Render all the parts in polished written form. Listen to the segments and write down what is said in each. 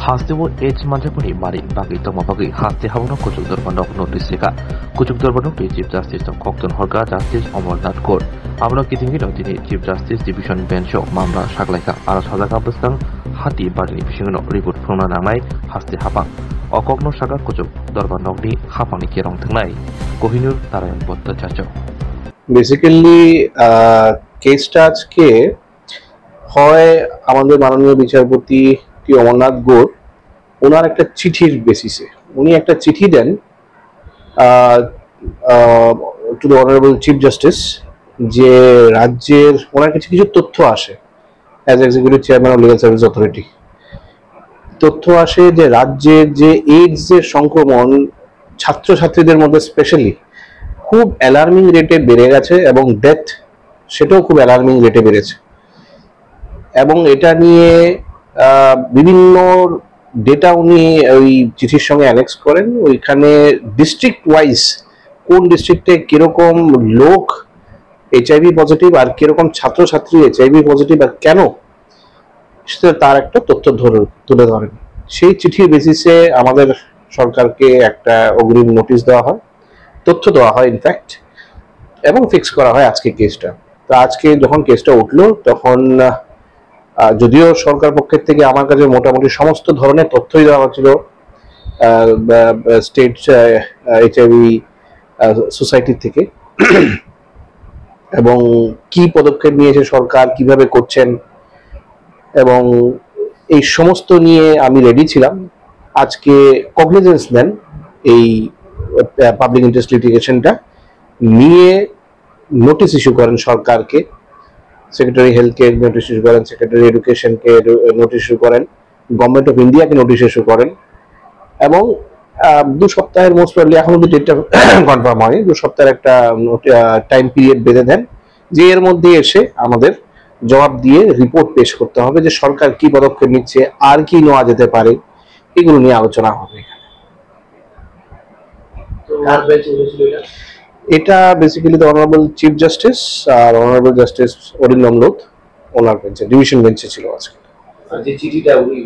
Hastimu H Manjapuri Mari Bagi Tomabagi Hasti Havana Kuchuk Durbanok Notice Sika Kuchuk Durbanok Chief Justice of Kokton Horga Justice Amarnath Kaur Amra Kitingi Dini Chief Justice Division Bench of Mamla Shaglaika Aras Hazaka Bustang Hati Badi Fishing Report from Nanai Hasti Hapang Okokno Shaka Kuchuk Durbanok Ni Hapani Kirong Tangai Kohinur Tarayan Botta Chacho Basically কেসটা আজকে হয় আমাদের মাননীয় বিচারপতি টি অমরনাথ গোর ওনার একটা চিঠির বেসিসে উনি একটা চিঠি দেন to the honourable chief justice যে রাজ্যের ওনার কাছে কিছু তথ্য আসে as executive chairman of legal service authority তথ্য আসে যে রাজ্যের যে এইডস এর সংক্রমণ ছাত্রছাত্রীদের মধ্যে স্পেশালি খুব অ্যালার্মিং রেটে বেড়ে গেছে এবং ডেথ সেটাও খুব অ্যালার্মিং রেটে বেড়েছে এবং এটা নিয়ে বিভিন্ন ডেটা উনি ওই চিঠির সঙ্গে অ্যানেক্স করেন ওইখানে ডিস্ট্রিক্ট ওয়াইজ কোন ডিস্ট্রিক্টে কিরকম লোক এইচআইভি পজিটিভ আর কিরকম ছাত্রছাত্রী এইচআইভি পজিটিভ আর কেন সেটা তার একটা তথ্য তুলে ধরেন সেই চিঠির বেসিসে আমাদের সরকারকে একটা অগ্রিম নোটিশ দেওয়া হয় তথ্য দেওয়া হয় ইনফ্যাক্ট এবং ফিক্স করা হয় আজকে কেসটা তো আজকে যখন কেসটা উঠলো তখন যদিও সরকার পক্ষের থেকে আমার কাছে মোটামুটি সমস্ত ধরনের তথ্যই দেওয়া হচ্ছিল স্টেট এইচআইভি সোসাইটির থেকে এবং কি পদক্ষেপ নিয়েছে সরকার কিভাবে করছেন এবং এই সমস্ত নিয়ে আমি রেডি ছিলাম আজকে কগনিজেন্স নেন এই পাবলিক ইন্টারেস্ট লিটিগেশনটা নিয়ে নোটিশ ইস্যু করেন সরকারকে সেক্রেটারি হেলথকে নোটিশ ইস্যু করেন সেক্রেটারি এডুকেশনকে নোটিশ ইস্যু করেন গভর্নমেন্ট অফ ইন্ডিয়াকে নোটিশ ইস্যু করেন এবং 2 সপ্তাহের মোস্ট প্রবলি এখনো তো ডেটটা কনফার্ম হয়নি 2 সপ্তাহের একটা টাইম পিরিয়ড বেঁধে দেন যে এর মধ্যে এসে আমাদের জবাব দিয়ে রিপোর্ট পেশ করতে হবে যে সরকার কি পদক্ষেপ নিচ্ছে আর কি নেওয়া যেতে পারে এগুলো নিয়ে আলোচনা হবে এটা basically the honourable chief justice আর অনারেবল জাস্টিস অরিন্দম লোধ ওনার বেঞ্চে ডিভিশন বেঞ্চে ছিল আজকে যে চিঠিটা উনি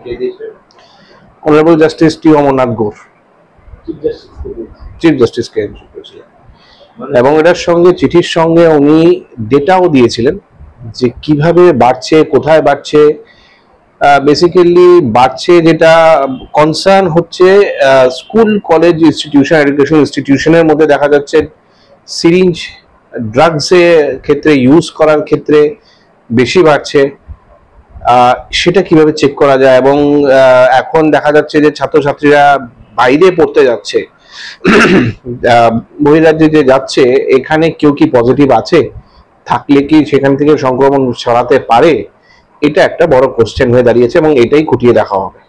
কে দিয়েছেন অনারেবল জাস্টিস টি অমরনাথ গোর চিফ জাস্টিস কে এবং এটার সঙ্গে চিঠির সঙ্গে উনি ডেটাও দিয়েছিলেন যে কিভাবে বাড়ছে কোথায় বাড়ছে বেসিক্যালি বাড়ছে যেটা কনসার্ন হচ্ছে স্কুল কলেজ ইনস্টিটিউশন এডুকেশন ইনস্টিটিউশনের মধ্যে দেখা যাচ্ছে সিরিঞ্জ ড্রাগসের ক্ষেত্রে ইউজ করার ক্ষেত্রে বেশি বাড়ছে সেটা কিভাবে চেক করা যায় এবং এখন দেখা যাচ্ছে যে ছাত্রছাত্রীরা বাইরে পড়তে যাচ্ছে বহিরাজ্যে যে যাচ্ছে এখানে কেউ কি পজিটিভ আছে থাকলে কি সেখান থেকে সংক্রমণ ছড়াতে পারে এটা একটা বড় কোশ্চেন হয়ে দাঁড়িয়েছে এবং এটাই খুঁটিয়ে দেখা হবে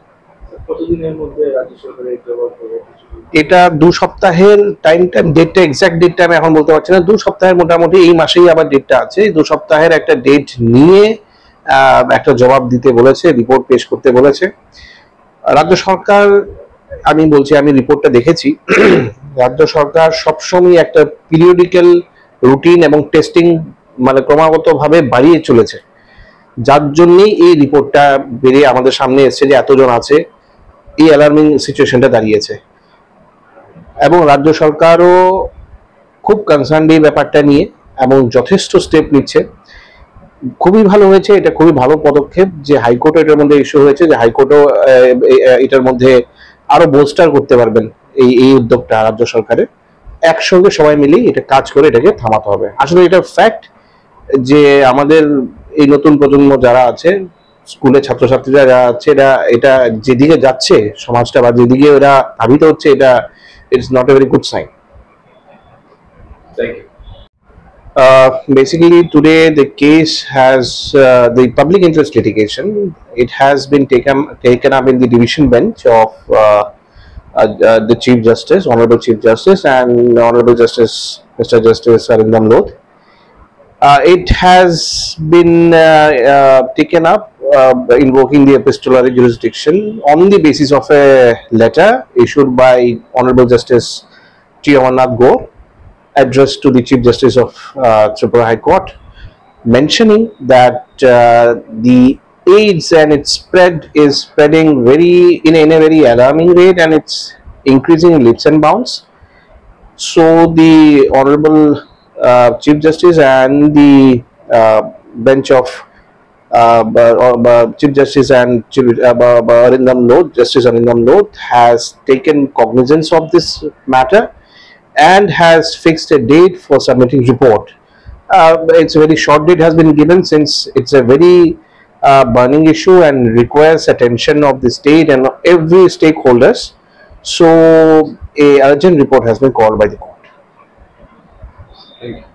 এটা 2 সপ্তাহের টাইমটা ডেটটা এক্সাক্ট ডেটটা আমি এখন বলতে পারছি না 2 সপ্তাহের মোটামুটি এই মাসেই আবার ডেটটা আছে 2 সপ্তাহের একটা ডেট নিয়ে একটা জবাব দিতে বলেছে রিপোর্ট পেশ করতে বলেছে রাজ্য সরকার আমি বলছি আমি রিপোর্টটা দেখেছি রাজ্য সরকার সবসময় একটা পিরিয়ডিক্যাল রুটিন এবং টেস্টিং মানে ক্রমাগতভাবে বাড়িয়ে চলেছে যার জন্যই এই রিপোর্টটা বেরিয়ে আমাদের সামনে এসেছে যে এতজন আছে এই অ্যালার্মিং সিচুয়েশনটা দাঁড়িয়েছে এবং রাজ্য সরকারও খুব কনসার্ন এই ব্যাপারটা নিয়ে এবং যথেষ্ট স্টেপ নিচ্ছে খুবই ভালো হয়েছে এটা খুবই ভালো পদক্ষেপ যে হাইকোর্টও এটার মধ্যে ইস্যু হয়েছে যে হাইকোর্টও এটার মধ্যে আরো বোস্টার করতে পারবেন এই উদ্যোগটা রাজ্য সরকারের একসঙ্গে সবাই মিলেই এটা কাজ করে এটাকে থামাতে হবে আসলে এটা ফ্যাক্ট যে আমাদের এই নতুন প্রজন্ম যারা আছে স্কুলে ছাত্রছাত্রীরা যারা আছে এটা যেদিকে যাচ্ছে সমাজটা বা যেদিকে ওরা ধাবিত হচ্ছে এটা it's not a very good sign thank you basically today the case has the public interest litigation it has been taken up in the division bench of the chief justice honorable chief justice and honorable justice Mr. Justice Arindam Loth it has been taken up invoking the epistolary jurisdiction on the basis of a letter issued by Honorable Justice T. Amarnath Gour addressed to the Chief Justice of Tripura High Court mentioning that the AIDS and its spread is spreading in a very alarming rate, and it's increasing in leaps and bounds. So the Honorable Chief Justice and the bench of Chief Justice and Arindam Lodh, Justice Arindam Lodh, has taken cognizance of this matter and has fixed a date for submitting report. It's a very short date has been given, since it's a very burning issue and requires attention of the state and every stakeholders. So a urgent report has been called by the court. Thank you.